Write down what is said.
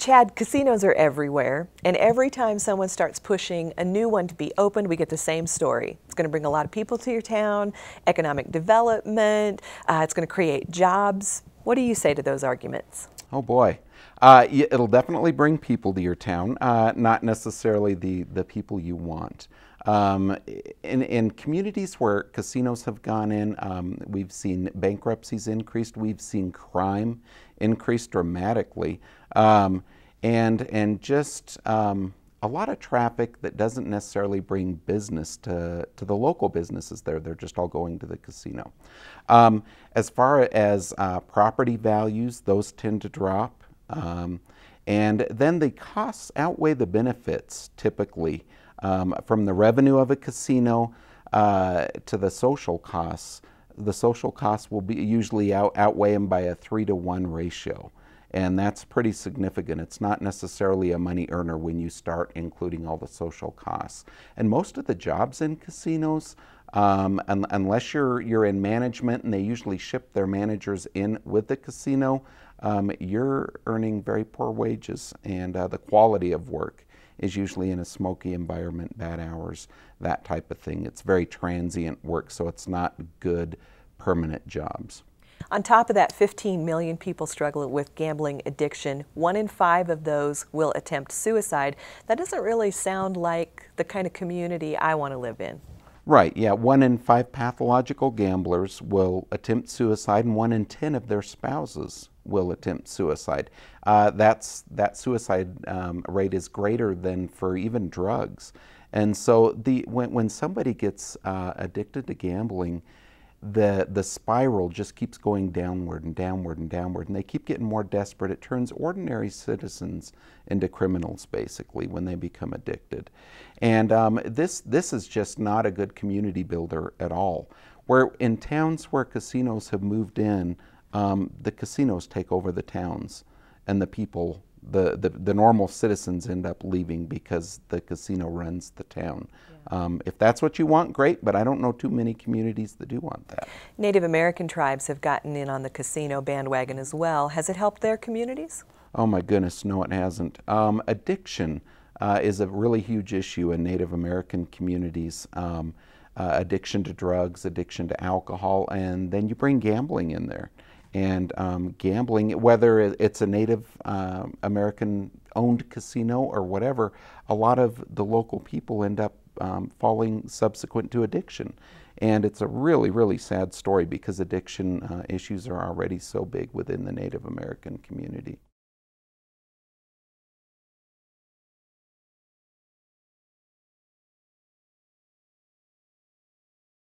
Chad, casinos are everywhere, and every time someone starts pushing a new one to be opened, we get the same story. It's going to bring a lot of people to your town, economic development, it's going to create jobs. What do you say to those arguments? Oh boy. It'll definitely bring people to your town, not necessarily the people you want. In communities where casinos have gone in, we've seen bankruptcies increased, we've seen crime increase dramatically, and just a lot of traffic that doesn't necessarily bring business to the local businesses there. They're just all going to the casino. As far as property values, those tend to drop. And then the costs outweigh the benefits typically. From the revenue of a casino to the social costs will be usually outweigh them by a 3-to-1 ratio. And that's pretty significant. It's not necessarily a money earner when you start including all the social costs. And most of the jobs in casinos, unless you're in management and they usually ship their managers in with the casino, you're earning very poor wages, and the quality of work is usually in a smoky environment, bad hours, that type of thing. It's very transient work, so it's not good permanent jobs. On top of that, 15 million people struggle with gambling addiction. 1 in 5 of those will attempt suicide. That doesn't really sound like the kind of community I want to live in. Right, yeah. 1 in 5 pathological gamblers will attempt suicide, and 1 in 10 of their spouses will attempt suicide. That suicide rate is greater than for even drugs. And so when somebody gets addicted to gambling, the spiral just keeps going downward and downward and downward, and they keep getting more desperate. It turns ordinary citizens into criminals, basically, when they become addicted. And this is just not a good community builder at all. Where in towns where casinos have moved in, the casinos take over the towns, and the people, the normal citizens end up leaving because the casino runs the town. Yeah. If that's what you want, great, but I don't know too many communities that do want that. Native American tribes have gotten in on the casino bandwagon as well. Has it helped their communities? Oh my goodness, no it hasn't. Addiction is a really huge issue in Native American communities. Addiction to drugs, addiction to alcohol, and then you bring gambling in there. And gambling, whether it's a Native American-owned casino or whatever, a lot of the local people end up falling subsequent to addiction. And it's a really, really sad story because addiction issues are already so big within the Native American community.